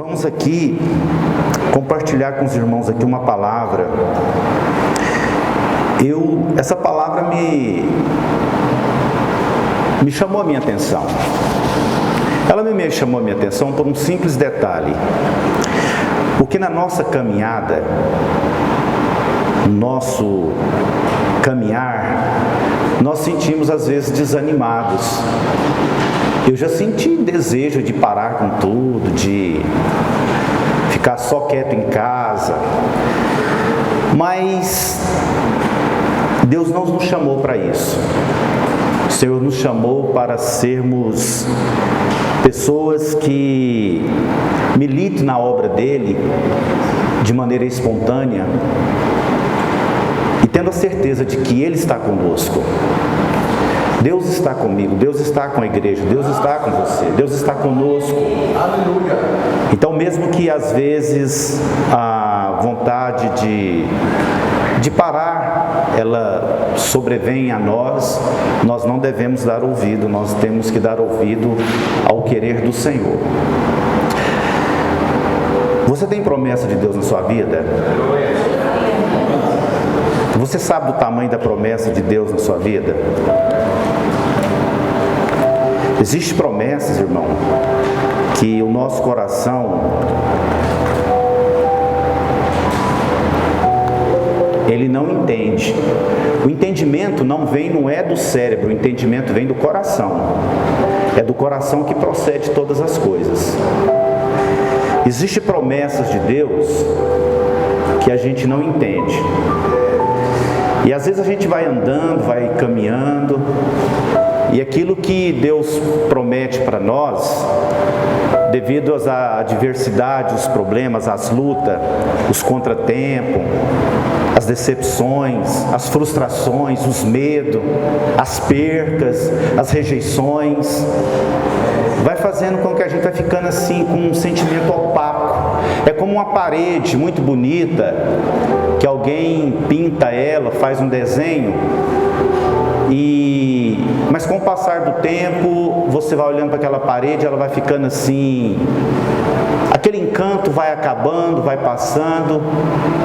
vamos aqui compartilhar com os irmãos aqui uma palavra. Essa palavra me chamou a minha atenção. Ela me chamou a minha atenção por um simples detalhe. Porque na nossa caminhada, no nosso caminhar, nós sentimos às vezes desanimados. Eu já senti desejo de parar com tudo, de ficar só quieto em casa. Mas Deus não nos chamou para isso. O Senhor nos chamou para sermos pessoas que militem na obra dEle de maneira espontânea e tendo a certeza de que Ele está conosco. Deus está comigo, Deus está com a igreja, Deus está com você, Deus está conosco. Aleluia. Então, mesmo que às vezes a vontade de parar, ela sobrevenha a nós não devemos dar ouvido, nós temos que dar ouvido ao querer do Senhor. Você tem promessa de Deus na sua vida? Você sabe do tamanho da promessa de Deus na sua vida? Existem promessas, irmão, que o nosso coração ele não entende. O entendimento não é do cérebro, o entendimento vem do coração. É do coração que procede todas as coisas. Existem promessas de Deus que a gente não entende. E às vezes a gente vai andando, vai caminhando, e aquilo que Deus promete para nós, devido às adversidades, os problemas, as lutas, os contratempos, as decepções, as frustrações, os medos, as percas, as rejeições, vai fazendo com que a gente vai ficando assim com um sentimento opaco. É como uma parede muito bonita, que alguém pinta ela, faz um desenho, mas com o passar do tempo, você vai olhando para aquela parede, ela vai ficando assim, aquele encanto vai acabando, vai passando,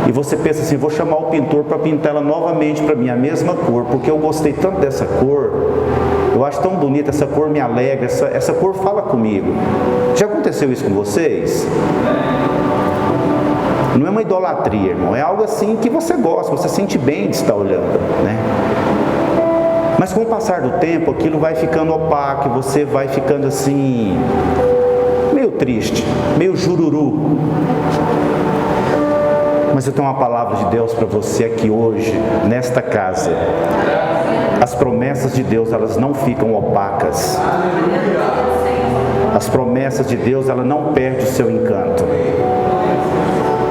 e você pensa assim, vou chamar o pintor para pintar ela novamente para mim, a mesma cor, porque eu gostei tanto dessa cor, eu acho tão bonita, essa cor me alegra, essa cor fala comigo. Já aconteceu isso com vocês? Não é uma idolatria, irmão, é algo assim que você gosta, você sente bem de estar olhando, né? Mas com o passar do tempo, aquilo vai ficando opaco, você vai ficando assim, meio triste, meio jururu. Mas eu tenho uma palavra de Deus para você aqui hoje, nesta casa. As promessas de Deus, elas não ficam opacas. As promessas de Deus, ela não perde o seu encanto.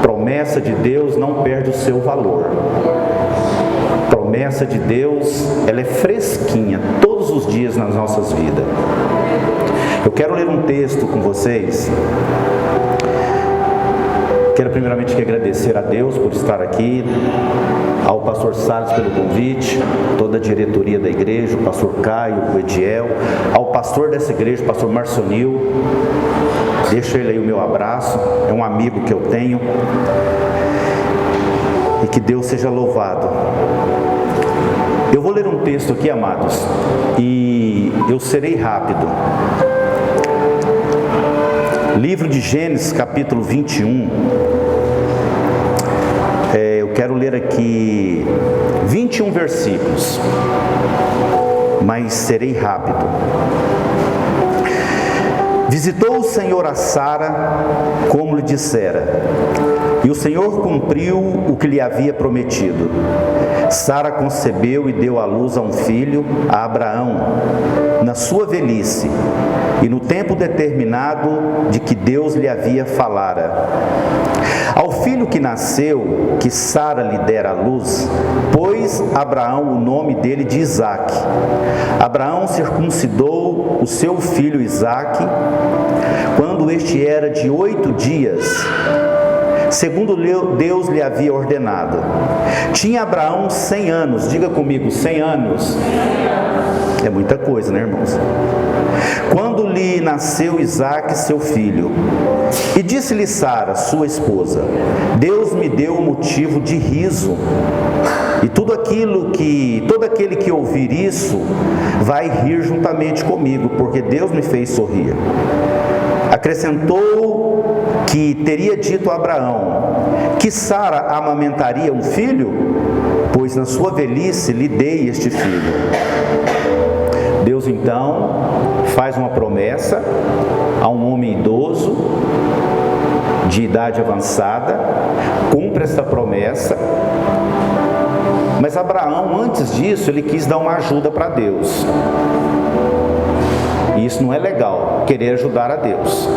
Promessa de Deus não perde o seu valor. Promessa de Deus, ela é fresquinha todos os dias nas nossas vidas. Eu quero ler um texto com vocês. Quero primeiramente agradecer a Deus por estar aqui, ao pastor Salles pelo convite, toda a diretoria da igreja, o pastor Caio, o Ediel, ao pastor dessa igreja, o pastor Marcionil. Deixa ele aí o meu abraço, é um amigo que eu tenho. E que Deus seja louvado. Eu vou ler um texto aqui, amados, e eu serei rápido. Livro de Gênesis, capítulo 21. Eu quero ler aqui 21 versículos, mas serei rápido. Visitou o Senhor a Sara, como lhe dissera, e o Senhor cumpriu o que lhe havia prometido. Sara concebeu e deu à luz a um filho, a Abraão, na sua velhice, e no tempo determinado de que Deus lhe havia falara. Ao filho que nasceu, que Sara lhe dera à luz, pôs Abraão o nome dele de Isaque. Abraão circuncidou o seu filho Isaque, quando este era de 8 dias, segundo Deus lhe havia ordenado. Tinha Abraão 100 anos, diga comigo, 100 anos. É muita coisa, né, irmãos? quando lhe nasceu Isaque, seu filho. E disse-lhe Sara, sua esposa: Deus me deu motivo de riso, e todo aquele que ouvir isso vai rir juntamente comigo, porque Deus me fez sorrir. Acrescentou que teria dito a Abraão que Sara amamentaria um filho, pois na sua velhice lhe dei este filho. Deus então faz uma promessa a um homem idoso, de idade avançada, cumpre essa promessa, mas Abraão, antes disso, ele quis dar uma ajuda para Deus. E isso não é legal, querer ajudar a Deus.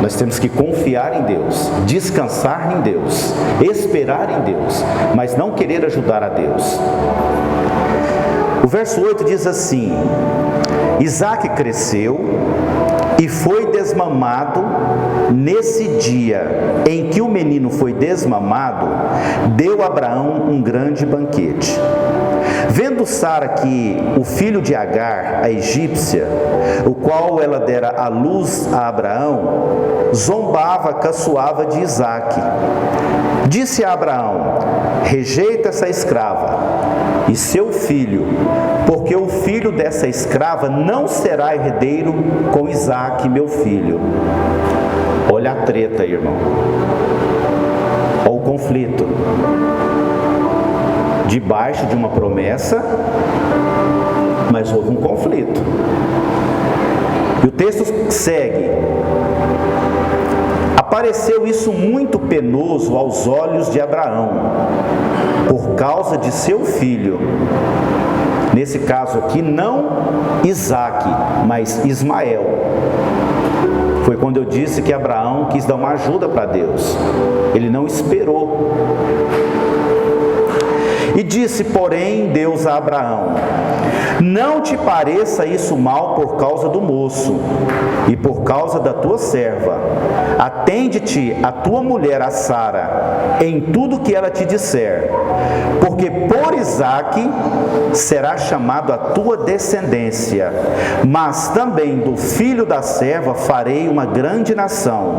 Nós temos que confiar em Deus, descansar em Deus, esperar em Deus, mas não querer ajudar a Deus. O verso 8 diz assim: Isaque cresceu e foi desmamado. Nesse dia em que o menino foi desmamado, deu a Abraão um grande banquete. Vendo Sara que o filho de Agar, a egípcia, o qual ela dera à luz a Abraão, zombava, caçoava de Isaque. Disse a Abraão: rejeita essa escrava e seu filho, porque o filho dessa escrava não será herdeiro com Isaque, meu filho. Olha a treta, irmão. Olha o conflito. Debaixo de uma promessa, mas houve um conflito. E o texto segue: apareceu isso muito penoso aos olhos de Abraão, por causa de seu filho. Nesse caso aqui, não Isaque, mas Ismael. Foi quando eu disse que Abraão quis dar uma ajuda para Deus. Ele não esperou. E disse, porém, Deus a Abraão: não te pareça isso mal por causa do moço e por causa da tua serva. Atende-te a tua mulher, a Sara, em tudo que ela te disser, porque por Isaque será chamado a tua descendência, mas também do filho da serva farei uma grande nação.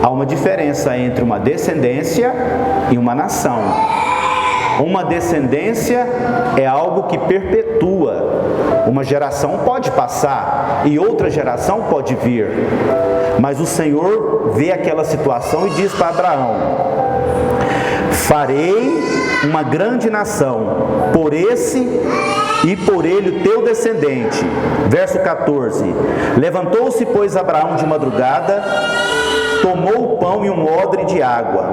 Há uma diferença entre uma descendência e uma nação. Uma descendência é algo que perpetua. Uma geração pode passar e outra geração pode vir. Mas o Senhor vê aquela situação e diz para Abraão: farei uma grande nação, por esse e por ele o teu descendente. Verso 14: levantou-se, pois, Abraão de madrugada, tomou o pão e um odre de água,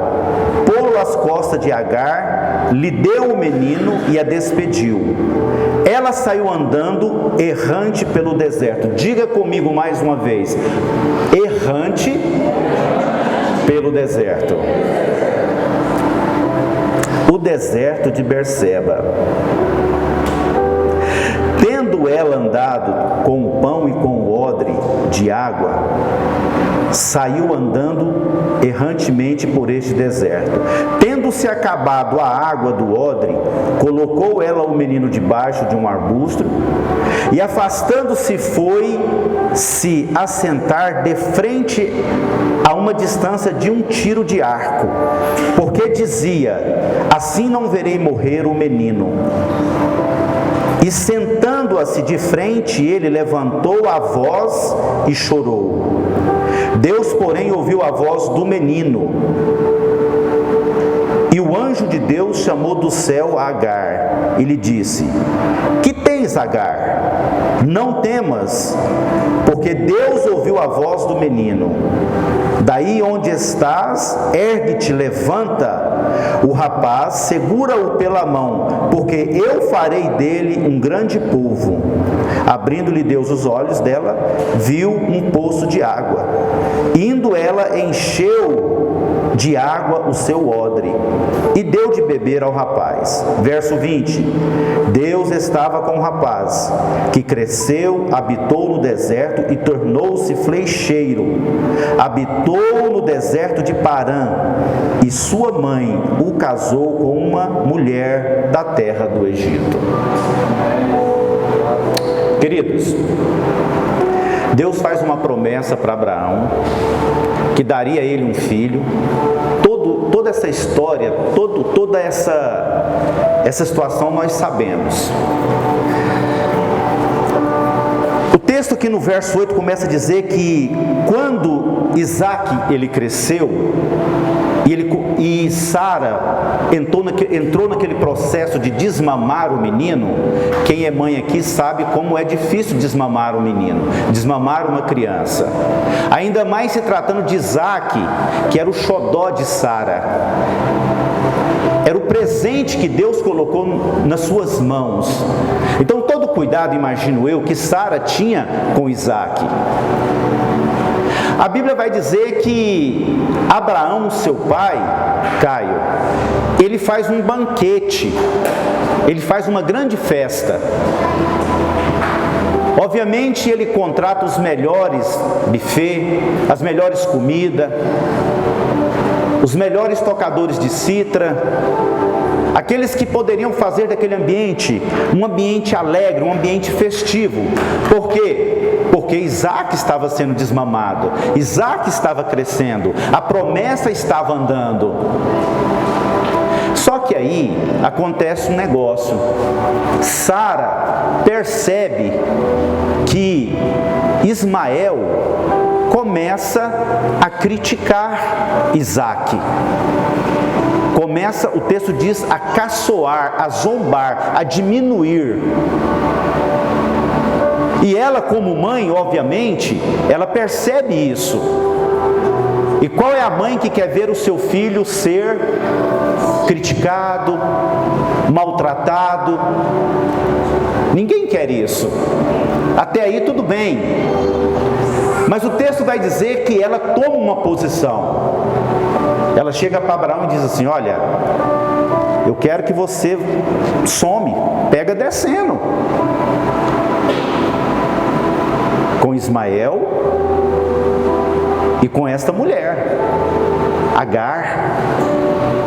pô-lo às costas de Agar, lhe deu o menino e a despediu. Ela saiu andando, errante pelo deserto. Diga comigo mais uma vez: errante pelo deserto. O deserto de Berseba. Tendo ela andado com o pão e com o odre de água, saiu andando errantemente por este deserto. Tendo-se acabado a água do odre, colocou ela o menino debaixo de um arbusto, e afastando-se foi se assentar de frente a uma distância de um tiro de arco, porque dizia: assim não verei morrer o menino. E sentando-se de frente, ele levantou a voz e chorou. Deus, porém, ouviu a voz do menino. E o anjo de Deus chamou do céu a Agar e lhe disse: que tens, Agar? Não temas, porque Deus ouviu a voz do menino. Daí onde estás, ergue-te, levanta o rapaz, segura-o pela mão, porque eu farei dele um grande povo. Abrindo-lhe Deus os olhos dela, viu um poço de água. Indo ela, encheu de água o seu odre e deu de beber ao rapaz. Verso 20: Deus estava com o rapaz, que cresceu, habitou no deserto e tornou-se flecheiro. Habitou no deserto de Parã, e sua mãe o casou com uma mulher da terra do Egito. Queridos, Deus faz uma promessa para Abraão, que daria a ele um filho. Toda essa história, toda essa situação nós sabemos. O texto aqui no verso 8 começa a dizer que quando Isaac ele cresceu, e Sara entrou naquele processo de desmamar o menino. Quem é mãe aqui sabe como é difícil desmamar um menino, desmamar uma criança. Ainda mais se tratando de Isaac, que era o xodó de Sara. Era o presente que Deus colocou nas suas mãos. Então todo cuidado, imagino eu, que Sara tinha com Isaac. A Bíblia vai dizer que Abraão, seu pai, Caio, ele faz um banquete, ele faz uma grande festa. Obviamente ele contrata os melhores buffet, as melhores comidas, os melhores tocadores de cítara, aqueles que poderiam fazer daquele ambiente um ambiente alegre, um ambiente festivo. Por quê? Porque Isaac estava sendo desmamado, Isaac estava crescendo, a promessa estava andando. Só que aí acontece um negócio. Sara percebe que Ismael começa a criticar Isaac. Começa, o texto diz, a caçoar, a zombar, a diminuir. E ela, como mãe, obviamente, ela percebe isso. E qual é a mãe que quer ver o seu filho ser criticado, maltratado? Ninguém quer isso. Até aí tudo bem. Mas o texto vai dizer que ela toma uma posição. Ela chega para Abraão e diz assim: olha, eu quero que você some, pega descendo com Ismael e com esta mulher, Agar.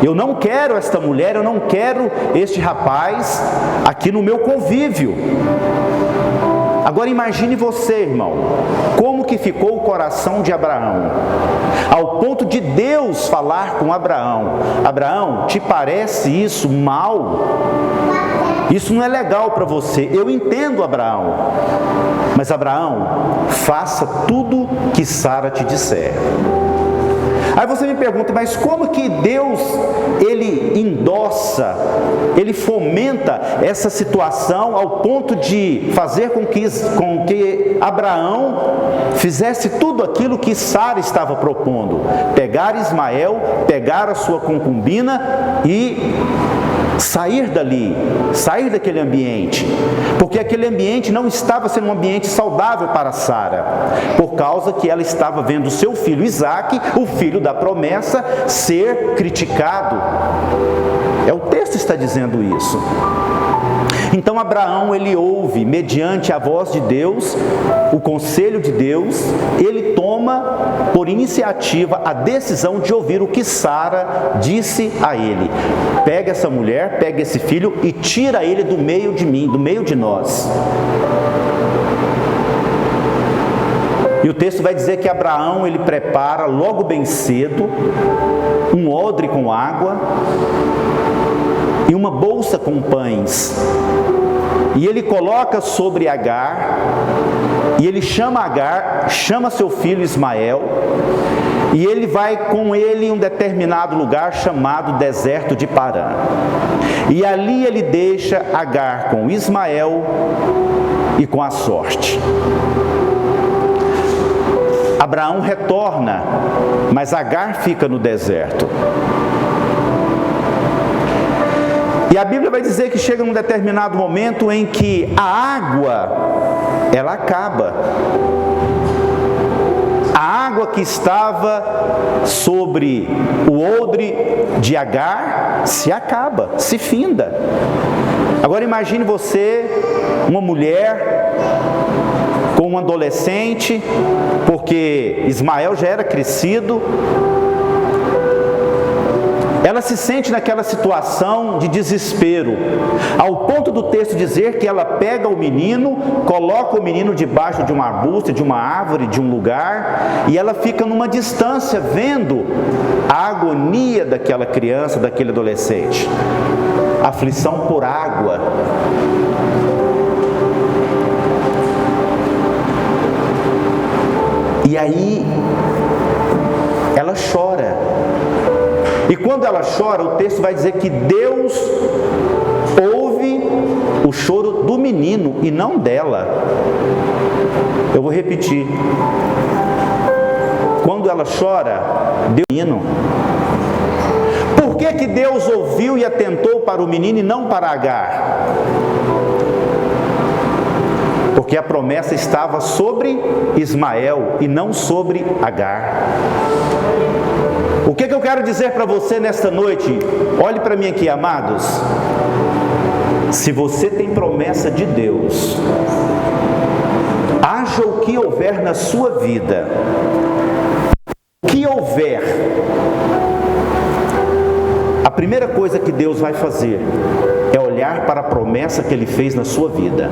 Eu não quero esta mulher, eu não quero este rapaz aqui no meu convívio. Agora imagine você, irmão, como que ficou o coração de Abraão, ao ponto de Deus falar com Abraão: Abraão, te parece isso mal? Isso não é legal para você. Eu entendo, Abraão, mas Abraão, faça tudo que Sara te disser. Aí você me pergunta, mas como que Deus, ele endossa, ele fomenta essa situação ao ponto de fazer com que Abraão fizesse tudo aquilo que Sara estava propondo? Pegar Ismael, pegar a sua concubina e sair dali, sair daquele ambiente, porque aquele ambiente não estava sendo um ambiente saudável para Sara, por causa que ela estava vendo o seu filho Isaac, o filho da promessa, ser criticado. O texto está dizendo isso. Então Abraão, ele ouve, mediante a voz de Deus, o conselho de Deus, ele toma por iniciativa a decisão de ouvir o que Sara disse a ele: pega essa mulher, pega esse filho e tira ele do meio de mim, do meio de nós. E o texto vai dizer que Abraão, ele prepara logo bem cedo um odre com água e uma bolsa com pães. E ele coloca sobre Agar, e ele chama Agar, chama seu filho Ismael, e ele vai com ele em um determinado lugar chamado deserto de Parã. E ali ele deixa Agar com Ismael e com a sorte. Abraão retorna, mas Agar fica no deserto. E a Bíblia vai dizer que chega num determinado momento em que a água, ela acaba. A água que estava sobre o odre de Agar se acaba, se finda. Agora imagine você, uma mulher com um adolescente, porque Ismael já era crescido. ela se sente naquela situação de desespero, ao ponto do texto dizer que ela pega o menino, coloca o menino debaixo de um arbusto, de uma árvore, de um lugar, e ela fica numa distância vendo a agonia daquela criança, daquele adolescente. Aflição por água. E aí ela chora. E quando ela chora, o texto vai dizer que Deus ouve o choro do menino e não dela. Eu vou repetir. Quando ela chora, Deus ouve o menino. Por que Deus ouviu e atentou para o menino e não para Agar? Porque a promessa estava sobre Ismael e não sobre Agar. O que eu quero dizer para você nesta noite? Olhe para mim aqui, amados. Se você tem promessa de Deus, haja o que houver na sua vida, o que houver, a primeira coisa que Deus vai fazer é olhar para a promessa que Ele fez na sua vida.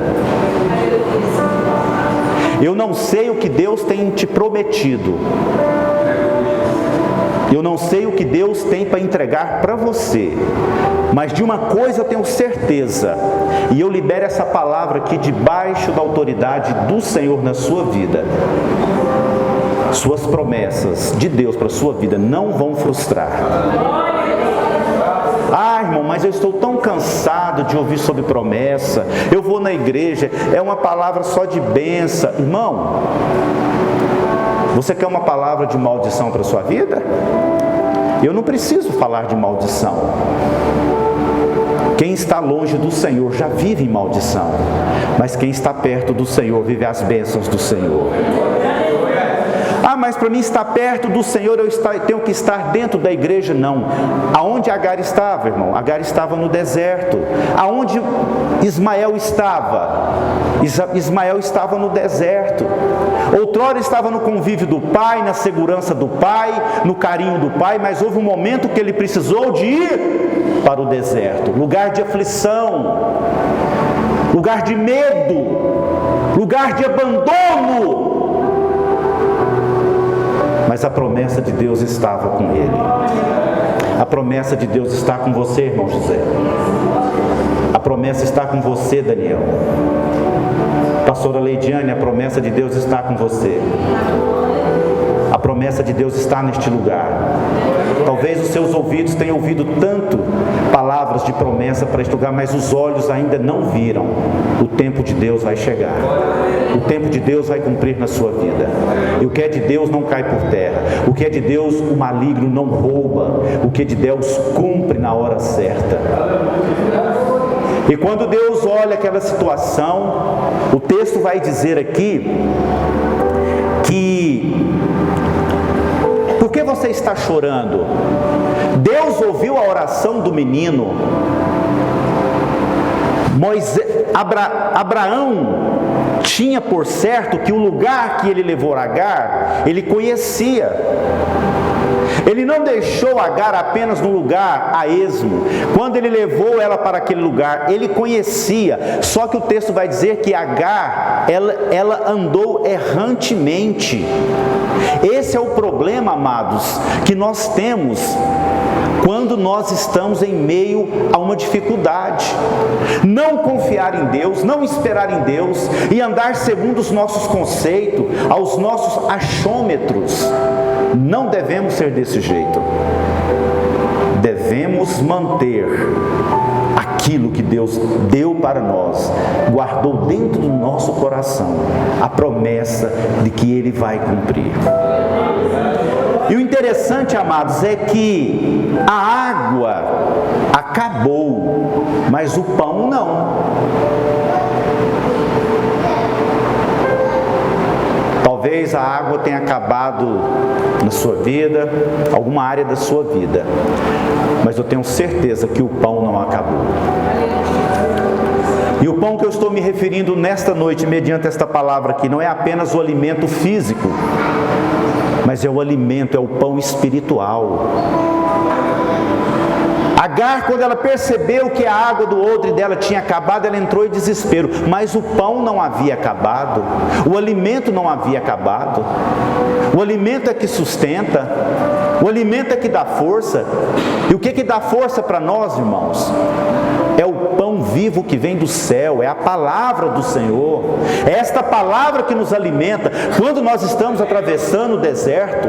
Eu não sei o que Deus tem te prometido. Eu não sei o que Deus tem para entregar para você. Mas de uma coisa eu tenho certeza. E eu libero essa palavra aqui debaixo da autoridade do Senhor na sua vida. Suas promessas de Deus para a sua vida não vão frustrar. Ah, irmão, mas eu estou tão cansado de ouvir sobre promessa. Eu vou na igreja, é uma palavra só de bênção. Irmão, você quer uma palavra de maldição para a sua vida? Eu não preciso falar de maldição. Quem está longe do Senhor já vive em maldição. Mas quem está perto do Senhor vive as bênçãos do Senhor. Ah, mas para mim estar perto do Senhor eu tenho que estar dentro da igreja. Não. Aonde Agar estava, irmão? Agar estava no deserto. Aonde Ismael estava? Ismael estava no deserto. Outrora estava no convívio do pai, na segurança do pai, no carinho do pai, mas houve um momento que ele precisou de ir para o deserto, lugar de aflição, lugar de medo, lugar de abandono. Mas a promessa de Deus estava com ele. A promessa de Deus está com você, irmão José. A promessa está com você, Daniel. Pastora Leidiane, a promessa de Deus está com você. A promessa de Deus está neste lugar. Talvez os seus ouvidos tenham ouvido tanto palavras de promessa para este lugar, mas os olhos ainda não viram. O tempo de Deus vai chegar. O tempo de Deus vai cumprir na sua vida. E o que é de Deus não cai por terra. O que é de Deus o maligno não rouba. O que é de Deus cumpre na hora certa. E quando Deus olha aquela situação, o texto vai dizer aqui que: por que você está chorando? Deus ouviu a oração do menino. Abraão tinha por certo que o lugar que ele levou Agar, ele conhecia. Ele não deixou Agar apenas no lugar a esmo. Quando ele levou ela para aquele lugar, ele conhecia. Só que o texto vai dizer que Agar, ela andou errantemente. Esse é o problema, amados, que nós temos quando nós estamos em meio a uma dificuldade. Não confiar em Deus, não esperar em Deus e andar segundo os nossos conceitos, aos nossos achômetros. Não devemos ser desse jeito. Devemos manter aquilo que Deus deu para nós, guardou dentro do nosso coração, a promessa de que Ele vai cumprir. E o interessante, amados, é que a água acabou, mas o pão não. Talvez a água tenha acabado na sua vida, alguma área da sua vida, mas eu tenho certeza que o pão não acabou. E o pão que eu estou me referindo nesta noite, mediante esta palavra aqui, não é apenas o alimento físico, mas é o alimento, é o pão espiritual. Agar, quando ela percebeu que a água do odre dela tinha acabado, ela entrou em desespero, mas o pão não havia acabado, o alimento não havia acabado. O alimento é que sustenta, o alimento é que dá força. E o que dá força para nós, irmãos? É o pão vivo que vem do céu, é a palavra do Senhor, é esta palavra que nos alimenta. Quando nós estamos atravessando o deserto,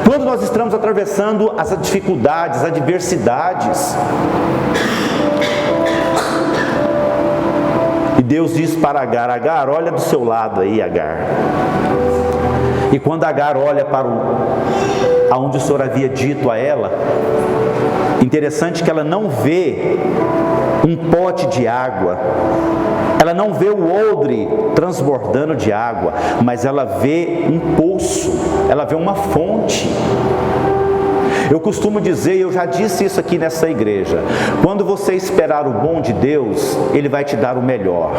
quando nós estamos atravessando as dificuldades, as adversidades, e Deus diz para Agar: Agar, olha do seu lado aí, Agar. E quando Agar olha para aonde o Senhor havia dito a ela, interessante que ela não vê um pote de água, ela não vê o odre transbordando de água, mas ela vê um poço, ela vê uma fonte. Eu costumo dizer, eu já disse isso aqui nessa igreja: quando você esperar o bom de Deus, Ele vai te dar o melhor.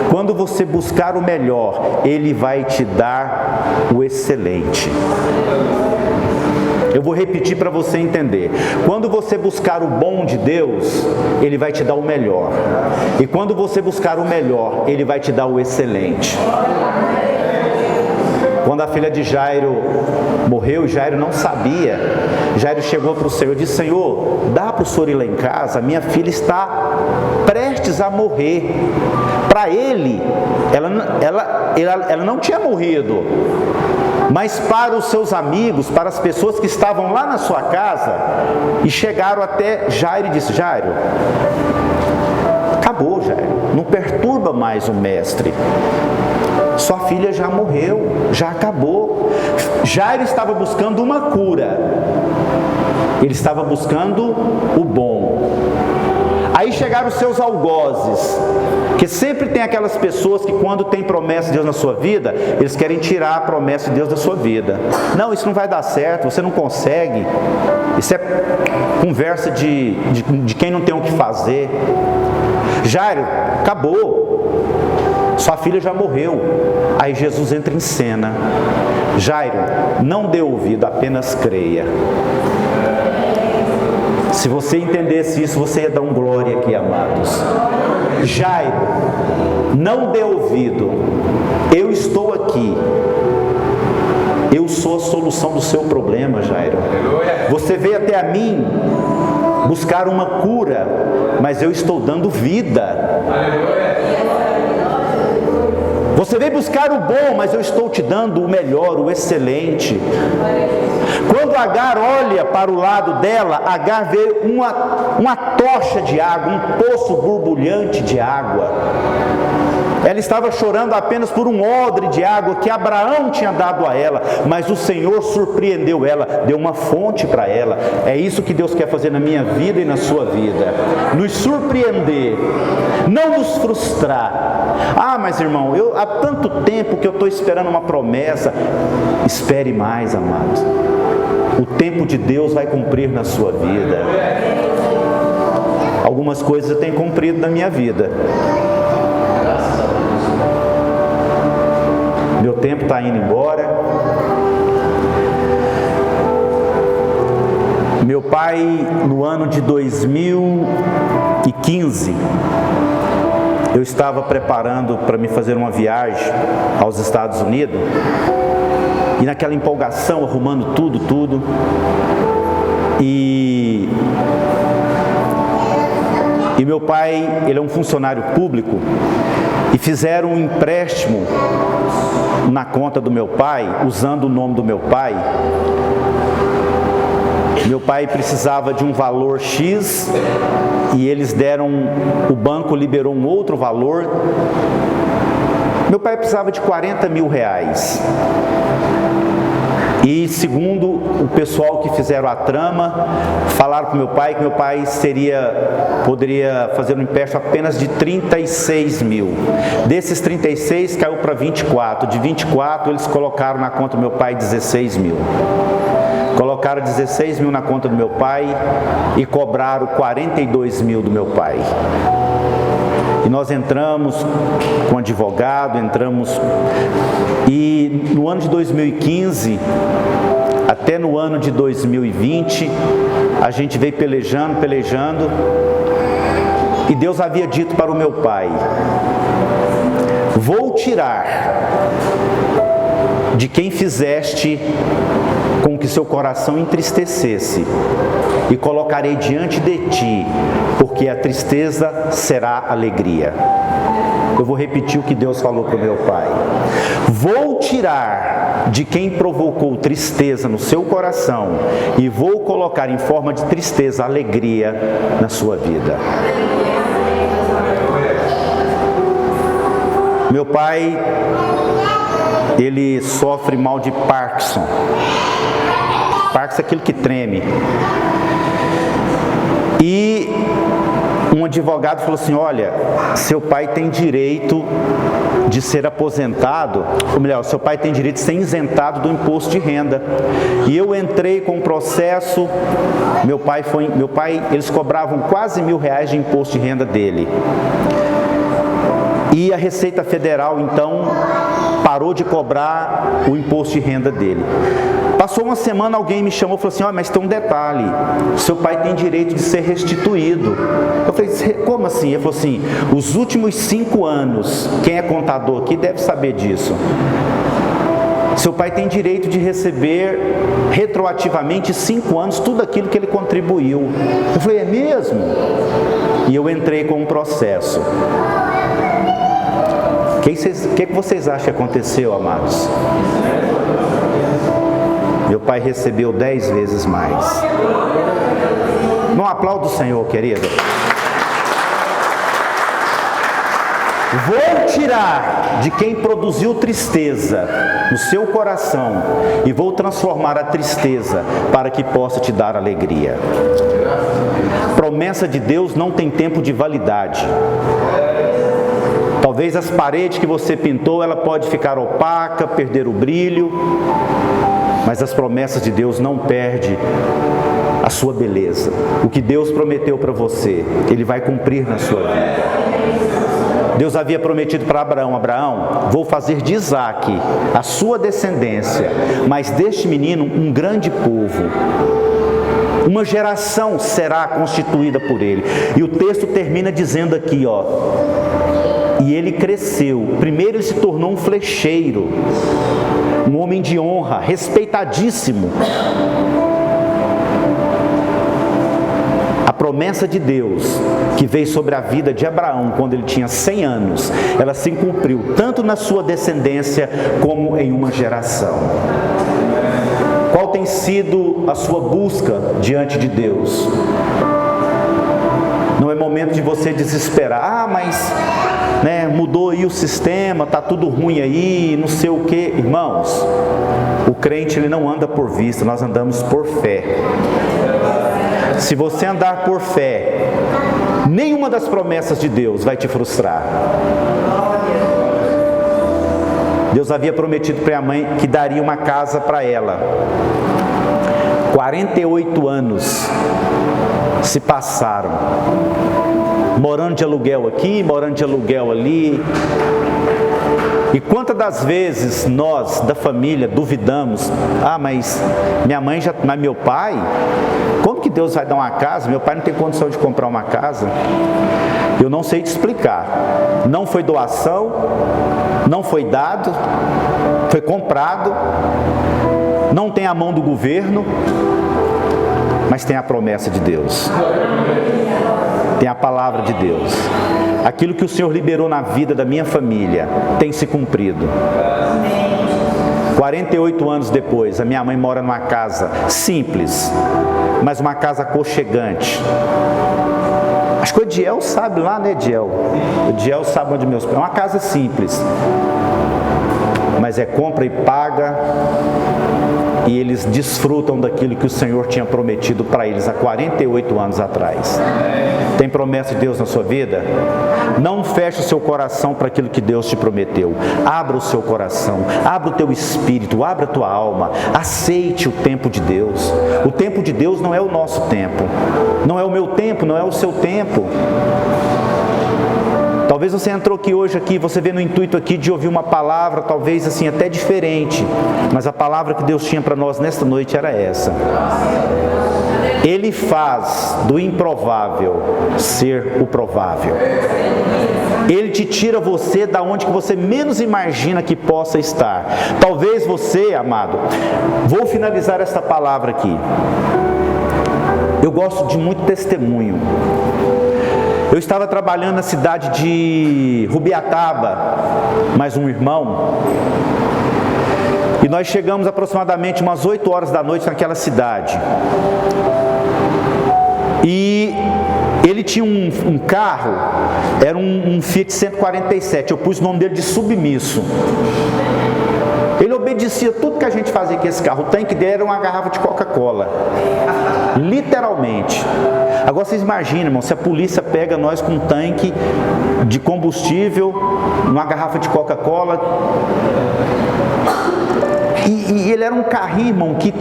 Quando você buscar o melhor, Ele vai te dar o excelente. Eu vou repetir para você entender. Quando você buscar o bom de Deus, Ele vai te dar o melhor. E quando você buscar o melhor, Ele vai te dar o excelente. Quando a filha de Jairo morreu, Jairo não sabia. Jairo chegou para o Senhor e disse: Senhor, dá para o Senhor ir lá em casa? Minha filha está prestes a morrer. Para ele, ela não tinha morrido. Mas para os seus amigos, para as pessoas que estavam lá na sua casa, e chegaram até Jairo e disse: Jairo, acabou, Jairo, não perturba mais o mestre. Sua filha já morreu, já acabou. Jairo estava buscando uma cura, ele estava buscando o bom. Aí chegaram os seus algozes, que sempre tem aquelas pessoas que quando tem promessa de Deus na sua vida, eles querem tirar a promessa de Deus da sua vida. Não, isso não vai dar certo, você não consegue. Isso é conversa de quem não tem o que fazer. Jairo, acabou, sua filha já morreu. Aí Jesus entra em cena: Jairo, não dê ouvido, apenas creia. Se você entendesse isso, você ia dar um glória aqui, amados. Jairo, não dê ouvido, eu estou aqui, eu sou a solução do seu problema, Jairo. Você veio até a mim buscar uma cura, mas eu estou dando vida. Você veio buscar o bom, mas eu estou te dando o melhor, o excelente. Quando Agar olha para o lado dela, Agar vê uma tocha de água, um poço borbulhante de água. Ela estava chorando apenas por um odre de água que Abraão tinha dado a ela, mas o Senhor surpreendeu ela, deu uma fonte para ela. É isso que Deus quer fazer na minha vida e na sua vida: nos surpreender, não nos frustrar. Ah, mas irmão, há tanto tempo que eu estou esperando uma promessa. Espere mais, amados. O tempo de Deus vai cumprir na sua vida. Algumas coisas eu tenho cumprido na minha vida. Meu tempo está indo embora. Meu pai, no ano de 2015, eu estava preparando para me fazer uma viagem aos Estados Unidos. E naquela empolgação, arrumando tudo. E meu pai, ele é um funcionário público. E fizeram um empréstimo na conta do meu pai, usando o nome do meu pai. Meu pai precisava de um valor X e eles o banco liberou um outro valor. Meu pai precisava de 40 mil reais. E segundo o pessoal que fizeram a trama, falaram para o meu pai que meu pai poderia fazer um empréstimo apenas de 36 mil. Desses 36 caiu para 24. De 24 eles colocaram na conta do meu pai 16 mil. Colocaram 16 mil na conta do meu pai e cobraram 42 mil do meu pai. E nós entramos com advogado, e no ano de 2015, até no ano de 2020, a gente veio pelejando, e Deus havia dito para o meu pai: vou tirar de quem fizeste com que seu coração entristecesse, e colocarei diante de ti, porque a tristeza será alegria. Eu vou repetir o que Deus falou para o meu pai: vou tirar de quem provocou tristeza no seu coração, e vou colocar em forma de tristeza alegria na sua vida. Meu pai, ele sofre mal de Parkinson. Parkinson é aquilo que treme. E um advogado falou assim: olha, seu pai tem direito de ser aposentado, ou melhor, seu pai tem direito de ser isentado do imposto de renda. E eu entrei com um processo. Meu pai, eles cobravam quase R$1.000 de imposto de renda dele. E a Receita Federal, então, parou de cobrar o imposto de renda dele. Passou uma semana, alguém me chamou e falou assim: mas tem um detalhe, seu pai tem direito de ser restituído. Eu falei: como assim? Ele falou assim: os últimos 5 anos, quem é contador aqui deve saber disso, seu pai tem direito de receber retroativamente 5 anos tudo aquilo que ele contribuiu. Eu falei: é mesmo? E eu entrei com um processo. O que vocês acham que aconteceu, amados? Meu pai recebeu 10 vezes mais. Não aplauda o Senhor, querido. Vou tirar de quem produziu tristeza no seu coração e vou transformar a tristeza para que possa te dar alegria. Promessa de Deus não tem tempo de validade. Talvez as paredes que você pintou, ela pode ficar opaca, perder o brilho, mas as promessas de Deus não perdem a sua beleza. O que Deus prometeu para você, Ele vai cumprir na sua vida. Deus havia prometido para Abraão: Abraão, vou fazer de Isaque a sua descendência, mas deste menino um grande povo. Uma geração será constituída por ele. E o texto termina dizendo aqui, e ele cresceu. Primeiro ele se tornou um flecheiro, um homem de honra, respeitadíssimo. A promessa de Deus que veio sobre a vida de Abraão quando ele tinha 100 anos, ela se cumpriu tanto na sua descendência como em uma geração. Qual tem sido a sua busca diante de Deus? Não é momento de você desesperar: mas mudou aí o sistema, está tudo ruim aí, não sei o que. Irmãos, o crente ele não anda por vista, nós andamos por fé. Se você andar por fé, nenhuma das promessas de Deus vai te frustrar. Deus havia prometido para a mãe que daria uma casa para ela. 48 anos se passaram, morando de aluguel aqui, morando de aluguel ali. E quantas das vezes nós, da família, duvidamos: mas minha mãe mas meu pai, como que Deus vai dar uma casa? Meu pai não tem condição de comprar uma casa. Eu não sei te explicar. Não foi doação, não foi dado, foi comprado. Não tem a mão do governo, mas tem a promessa de Deus. Tem a palavra de Deus. Aquilo que o Senhor liberou na vida da minha família tem se cumprido. 48 anos depois, a minha mãe mora numa casa simples, mas uma casa aconchegante. Acho que o Ediel sabe lá, né, Ediel? O Ediel sabe onde meus pais. É uma casa simples, mas é compra e paga. E eles desfrutam daquilo que o Senhor tinha prometido para eles há 48 anos atrás. Tem promessa de Deus na sua vida? Não feche o seu coração para aquilo que Deus te prometeu. Abra o seu coração, abra o teu espírito, abra a tua alma. Aceite o tempo de Deus. O tempo de Deus não é o nosso tempo. Não é o meu tempo, não é o seu tempo. Talvez você entrou aqui hoje, você vê no intuito aqui de ouvir uma palavra, talvez assim até diferente, mas a palavra que Deus tinha para nós nesta noite era essa. Ele faz do improvável ser o provável. Ele te tira você da onde que você menos imagina que possa estar. Talvez você, amado, vou finalizar esta palavra aqui. Eu gosto de muito testemunho. Eu estava trabalhando na cidade de Rubiataba, mais um irmão, e nós chegamos aproximadamente umas 8 horas da noite naquela cidade. E ele tinha um carro, era um Fiat 147, eu pus o nome dele de Submisso. Ele obedecia tudo que a gente fazia com esse carro. O tanque dele era uma garrafa de Coca-Cola, literalmente. Agora vocês imaginam, irmão, se a polícia pega nós com um tanque de combustível, uma garrafa de Coca-Cola. E ele era um carrinho, irmão, que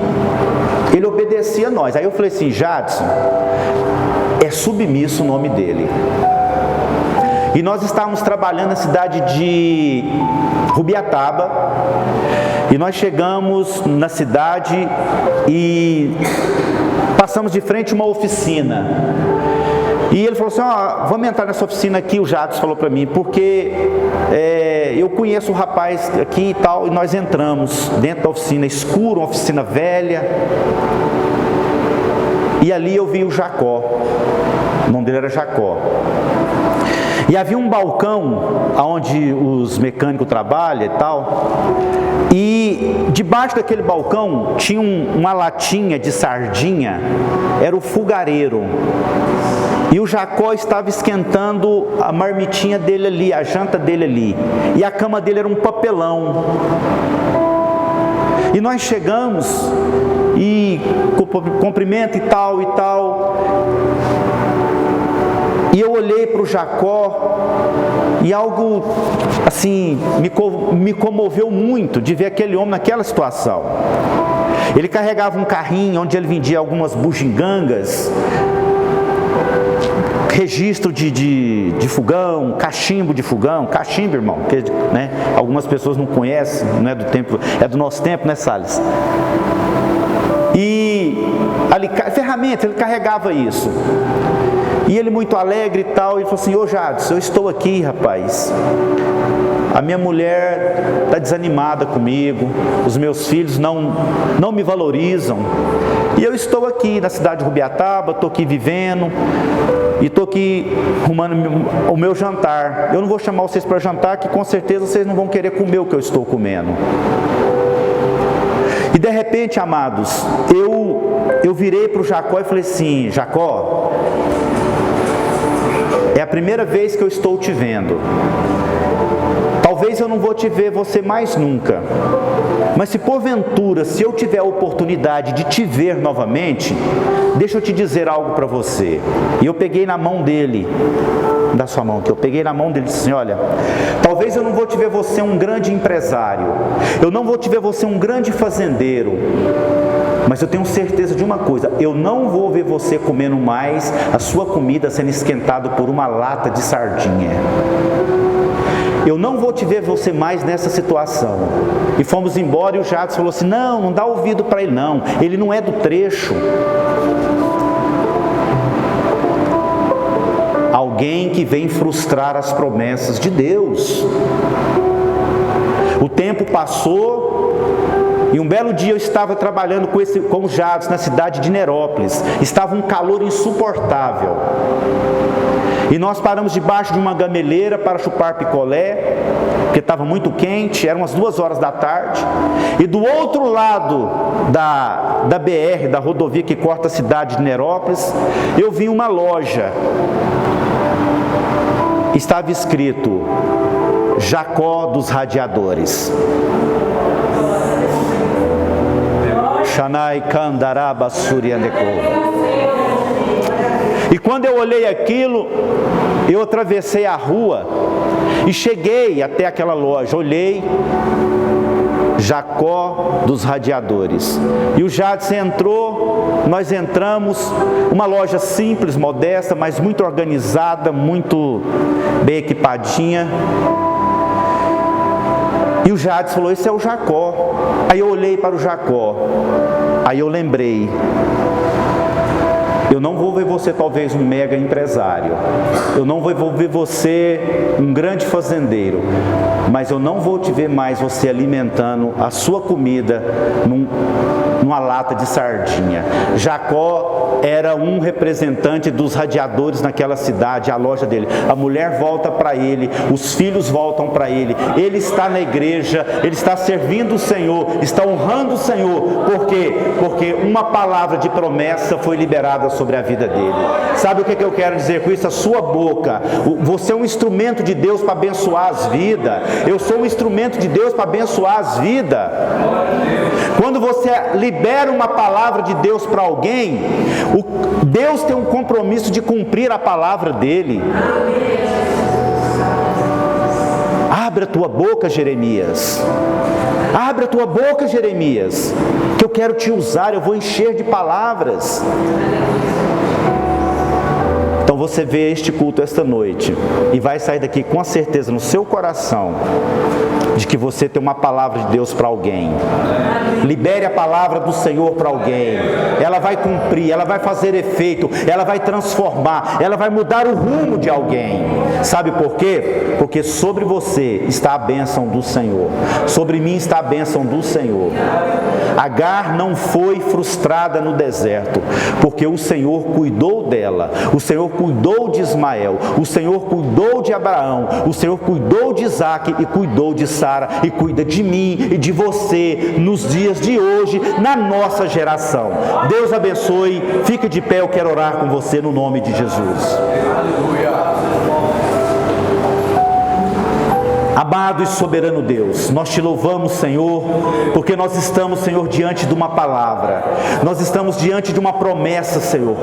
ele obedecia a nós. Aí eu falei assim, Jadson, é Submisso o nome dele. E nós estávamos trabalhando na cidade de Rubiataba, e nós chegamos na cidade e passamos de frente a uma oficina. E ele falou assim, vamos entrar nessa oficina aqui, o Jadson falou para mim, porque eu conheço o rapaz aqui e tal, e nós entramos dentro da oficina, escuro, uma oficina velha, e ali eu vi o Jacó, o nome dele era Jacó. E havia um balcão onde os mecânicos trabalham e tal, e debaixo daquele balcão tinha uma latinha de sardinha, era o fogareiro. E o Jacó estava esquentando a marmitinha dele ali, a janta dele ali. E a cama dele era um papelão. E nós chegamos, e cumprimento e tal e tal. E eu olhei para o Jacó, e algo assim me comoveu muito de ver aquele homem naquela situação. Ele carregava um carrinho onde ele vendia algumas bugigangas, registro de fogão, cachimbo de fogão, cachimbo, irmão, que, né, algumas pessoas não conhecem, não é do tempo, é do nosso tempo, né, Salles? E ali, ferramenta, ele carregava isso. E ele muito alegre e tal, ele falou assim, Jadson, eu estou aqui, rapaz. A minha mulher está desanimada comigo, os meus filhos não me valorizam. E eu estou aqui na cidade de Rubiataba, estou aqui vivendo, e estou aqui arrumando o meu jantar. Eu não vou chamar vocês para jantar, que com certeza vocês não vão querer comer o que eu estou comendo. E de repente, amados, eu virei para o Jacó e falei assim, Jacó, é a primeira vez que eu estou te vendo. Talvez eu não vou te ver você mais nunca. Mas se porventura, se eu tiver a oportunidade de te ver novamente, deixa eu te dizer algo para você. E eu peguei na mão dele, da sua mão aqui, eu peguei na mão dele e disse assim, olha, talvez eu não vou te ver você um grande empresário, eu não vou te ver você um grande fazendeiro, mas eu tenho certeza de uma coisa, eu não vou ver você comendo mais a sua comida sendo esquentada por uma lata de sardinha. Eu não vou te ver você mais nessa situação. E fomos embora e o Jadson falou assim, não dá ouvido para ele não, ele não é do trecho. Alguém que vem frustrar as promessas de Deus. O tempo passou e um belo dia eu estava trabalhando com os Jadson na cidade de Nerópolis. Estava um calor insuportável. E nós paramos debaixo de uma gameleira para chupar picolé, porque estava muito quente, eram umas 2 horas da tarde. E do outro lado da BR, da rodovia que corta a cidade de Nerópolis, eu vi uma loja. Estava escrito, Jacó dos Radiadores. Shanai Kandaraba Suriandeko. E quando eu olhei aquilo, eu atravessei a rua e cheguei até aquela loja, olhei Jacó dos Radiadores. E o Jadson entrou, nós entramos, uma loja simples, modesta, mas muito organizada, muito bem equipadinha. E o Jadson falou: esse é o Jacó. Aí eu olhei para o Jacó, aí eu lembrei: eu não vou ver você talvez um mega empresário, eu não vou ver você um grande fazendeiro, mas eu não vou te ver mais você alimentando a sua comida numa lata de sardinha. Jacó era um representante dos radiadores naquela cidade, a loja dele. A mulher volta para ele, os filhos voltam para ele, ele está na igreja, ele está servindo o Senhor, está honrando o Senhor. Por quê? Porque uma palavra de promessa foi liberada sobre a vida dele. Sabe o que eu quero dizer com isso? A sua boca, você é um instrumento de Deus para abençoar as vidas. Eu sou um instrumento de Deus para abençoar as vidas. Quando você libera uma palavra de Deus para alguém, Deus tem um compromisso de cumprir a palavra dele. Abre a tua boca, Jeremias. Abre a tua boca, Jeremias, que eu quero te usar, eu vou encher de palavras. Então você vê este culto esta noite e vai sair daqui com a certeza no seu coração de que você tem uma palavra de Deus para alguém. Libere a palavra do Senhor para alguém. Ela vai cumprir, ela vai fazer efeito, ela vai transformar, ela vai mudar o rumo de alguém. Sabe por quê? Porque sobre você está a bênção do Senhor. Sobre mim está a bênção do Senhor. Agar não foi frustrada no deserto, porque o Senhor cuidou dela. O Senhor cuidou de Ismael, o Senhor cuidou de Abraão, o Senhor cuidou de Isaac e cuidou de Sara e cuida de mim e de você nos dias de hoje, na nossa geração. Deus abençoe, fique de pé, eu quero orar com você no nome de Jesus. Amado e soberano Deus, nós te louvamos, Senhor, porque nós estamos, Senhor, diante de uma palavra, nós estamos diante de uma promessa, Senhor.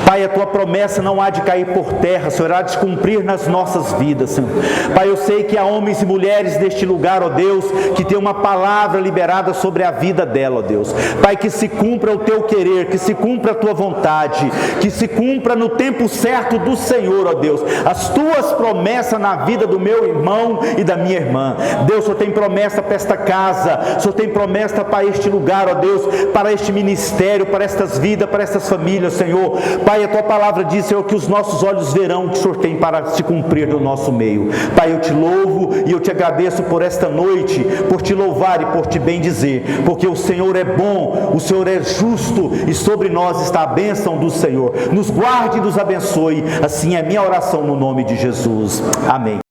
Pai, a tua promessa não há de cair por terra, Senhor, há de se cumprir nas nossas vidas, Senhor. Pai, eu sei que há homens e mulheres neste lugar, ó Deus, que tem uma palavra liberada sobre a vida dela, ó Deus. Pai, que se cumpra o teu querer, que se cumpra a tua vontade, que se cumpra no tempo certo do Senhor, ó Deus, as tuas promessas na vida do meu irmão e da minha irmã. Deus, o Senhor tem promessa para esta casa, o Senhor tem promessa para este lugar, ó Deus, para este ministério, para estas vidas, para estas famílias, Senhor. Pai, a tua palavra diz, Senhor, que os nossos olhos verão o que o Senhor tem para se cumprir no nosso meio. Pai, eu te louvo e eu te agradeço por esta noite, por te louvar e por te bendizer, porque o Senhor é bom, o Senhor é justo e sobre nós está a bênção do Senhor. Nos guarde e nos abençoe. Assim é minha oração no nome de Jesus. Amém.